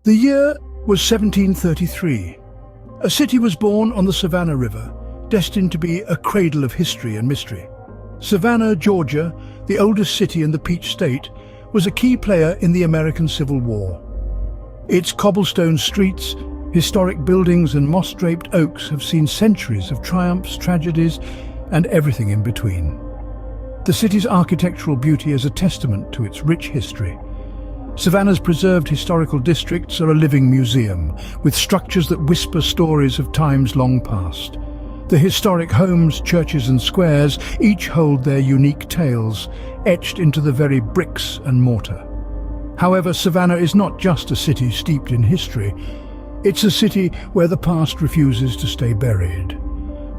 The year was 1733. A city was born on the Savannah River, destined to be a cradle of history and mystery. Savannah, Georgia, the oldest city in the Peach State, was a key player in the American Civil War. Its cobblestone streets, historic buildings and moss-draped oaks have seen centuries of triumphs, tragedies, and everything in between. The city's architectural beauty is a testament to its rich history. Savannah's preserved historical districts are a living museum, with structures that whisper stories of times long past. The historic homes, churches and squares each hold their unique tales, etched into the very bricks and mortar. However, Savannah is not just a city steeped in history. It's a city where the past refuses to stay buried,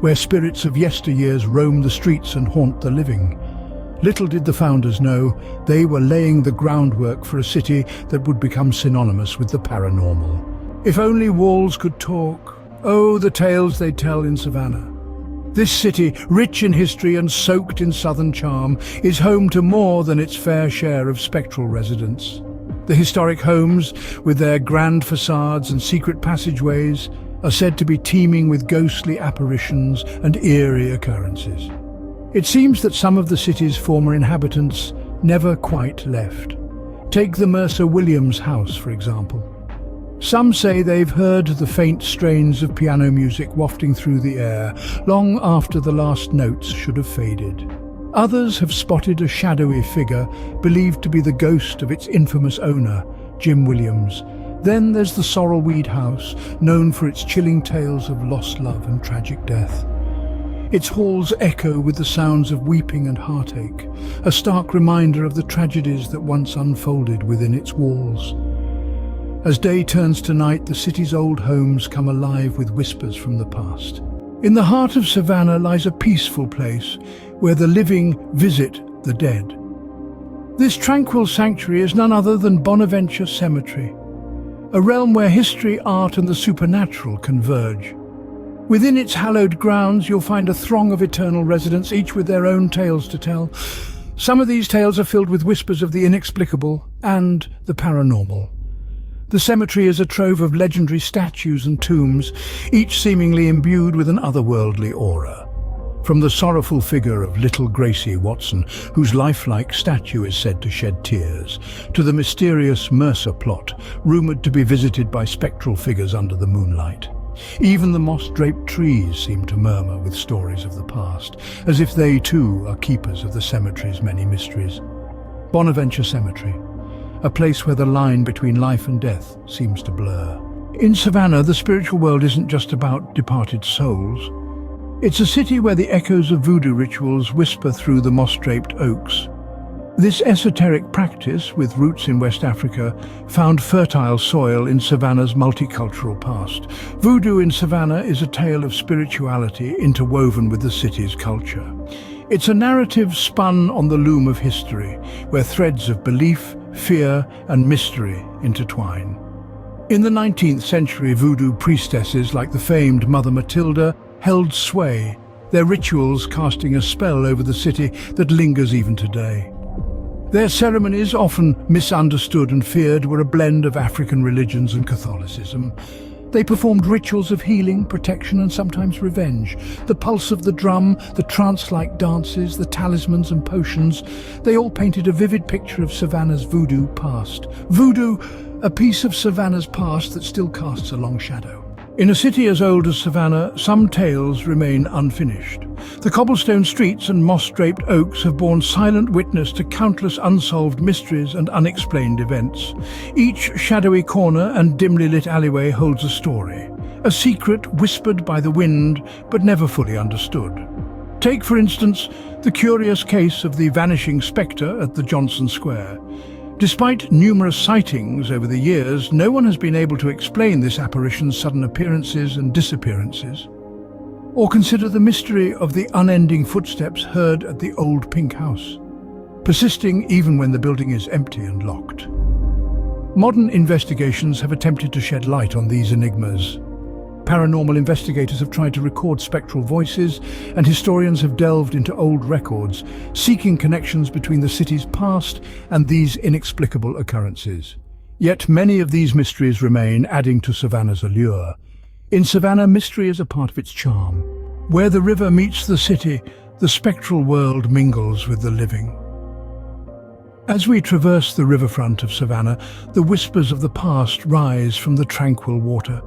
where spirits of yesteryears roam the streets and haunt the living. Little did the founders know, they were laying the groundwork for a city that would become synonymous with the paranormal. If only walls could talk, oh, the tales they tell in Savannah. This city, rich in history and soaked in southern charm, is home to more than its fair share of spectral residents. The historic homes, with their grand facades and secret passageways, are said to be teeming with ghostly apparitions and eerie occurrences. It seems that some of the city's former inhabitants never quite left. Take the Mercer Williams house, for example. Some say they've heard the faint strains of piano music wafting through the air, long after the last notes should have faded. Others have spotted a shadowy figure, believed to be the ghost of its infamous owner, Jim Williams. Then there's the Sorrelweed house, known for its chilling tales of lost love and tragic death. Its halls echo with the sounds of weeping and heartache, a stark reminder of the tragedies that once unfolded within its walls. As day turns to night, the city's old homes come alive with whispers from the past. In the heart of Savannah lies a peaceful place where the living visit the dead. This tranquil sanctuary is none other than Bonaventure Cemetery, a realm where history, art and the supernatural converge. Within its hallowed grounds, you'll find a throng of eternal residents, each with their own tales to tell. Some of these tales are filled with whispers of the inexplicable and the paranormal. The cemetery is a trove of legendary statues and tombs, each seemingly imbued with an otherworldly aura. From the sorrowful figure of little Gracie Watson, whose lifelike statue is said to shed tears, to the mysterious Mercer plot, rumoured to be visited by spectral figures under the moonlight. Even the moss-draped trees seem to murmur with stories of the past, as if they too are keepers of the cemetery's many mysteries. Bonaventure Cemetery, a place where the line between life and death seems to blur. In Savannah, the spiritual world isn't just about departed souls. It's a city where the echoes of voodoo rituals whisper through the moss-draped oaks. This esoteric practice, with roots in West Africa, found fertile soil in Savannah's multicultural past. Voodoo in Savannah is a tale of spirituality interwoven with the city's culture. It's a narrative spun on the loom of history, where threads of belief, fear and mystery intertwine. In the 19th century, voodoo priestesses like the famed Mother Matilda held sway, their rituals casting a spell over the city that lingers even today. Their ceremonies, often misunderstood and feared, were a blend of African religions and Catholicism. They performed rituals of healing, protection and sometimes revenge. The pulse of the drum, the trance-like dances, the talismans and potions, they all painted a vivid picture of Savannah's voodoo past. Voodoo, a piece of Savannah's past that still casts a long shadow. In a city as old as Savannah, some tales remain unfinished. The cobblestone streets and moss-draped oaks have borne silent witness to countless unsolved mysteries and unexplained events. Each shadowy corner and dimly lit alleyway holds a story, a secret whispered by the wind but never fully understood. Take, for instance, the curious case of the vanishing spectre at the Johnson Square. Despite numerous sightings over the years, no one has been able to explain this apparition's sudden appearances and disappearances. Or consider the mystery of the unending footsteps heard at the old pink house, persisting even when the building is empty and locked. Modern investigations have attempted to shed light on these enigmas. Paranormal investigators have tried to record spectral voices, and historians have delved into old records, seeking connections between the city's past and these inexplicable occurrences. Yet many of these mysteries remain, adding to Savannah's allure. In Savannah, mystery is a part of its charm. Where the river meets the city, the spectral world mingles with the living. As we traverse the riverfront of Savannah, the whispers of the past rise from the tranquil water.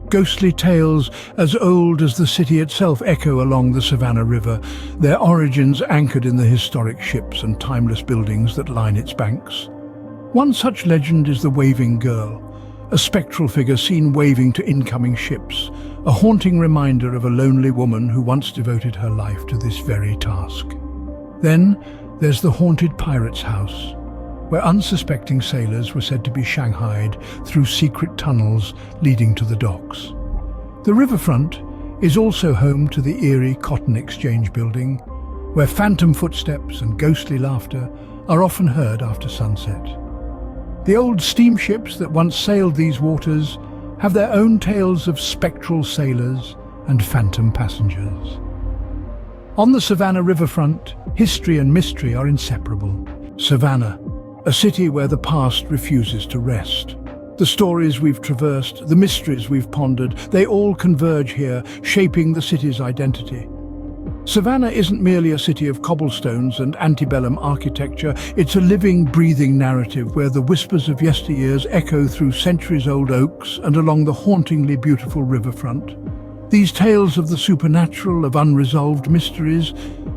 Ghostly tales as old as the city itself echo along the Savannah River, their origins anchored in the historic ships and timeless buildings that line its banks. One such legend is the Waving Girl, a spectral figure seen waving to incoming ships, a haunting reminder of a lonely woman who once devoted her life to this very task. Then there's the haunted pirate's house, where unsuspecting sailors were said to be shanghaied through secret tunnels leading to the docks. The riverfront is also home to the eerie Cotton Exchange building, where phantom footsteps and ghostly laughter are often heard after sunset. The old steamships that once sailed these waters have their own tales of spectral sailors and phantom passengers. On the Savannah riverfront, history and mystery are inseparable. Savannah, a city where the past refuses to rest. The stories we've traversed, the mysteries we've pondered, they all converge here, shaping the city's identity. Savannah isn't merely a city of cobblestones and antebellum architecture, it's a living, breathing narrative where the whispers of yesteryears echo through centuries-old oaks and along the hauntingly beautiful riverfront. These tales of the supernatural, of unresolved mysteries,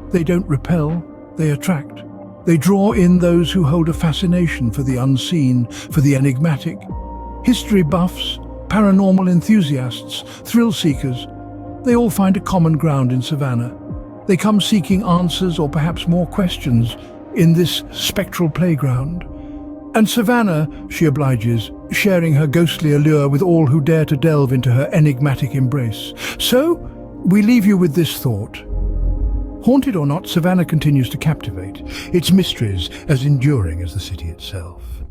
they don't repel, they attract. They draw in those who hold a fascination for the unseen, for the enigmatic. History buffs, paranormal enthusiasts, thrill seekers, they all find a common ground in Savannah. They come seeking answers or perhaps more questions in this spectral playground. And Savannah, she obliges, sharing her ghostly allure with all who dare to delve into her enigmatic embrace. So, we leave you with this thought. Haunted or not, Savannah continues to captivate, its mysteries as enduring as the city itself.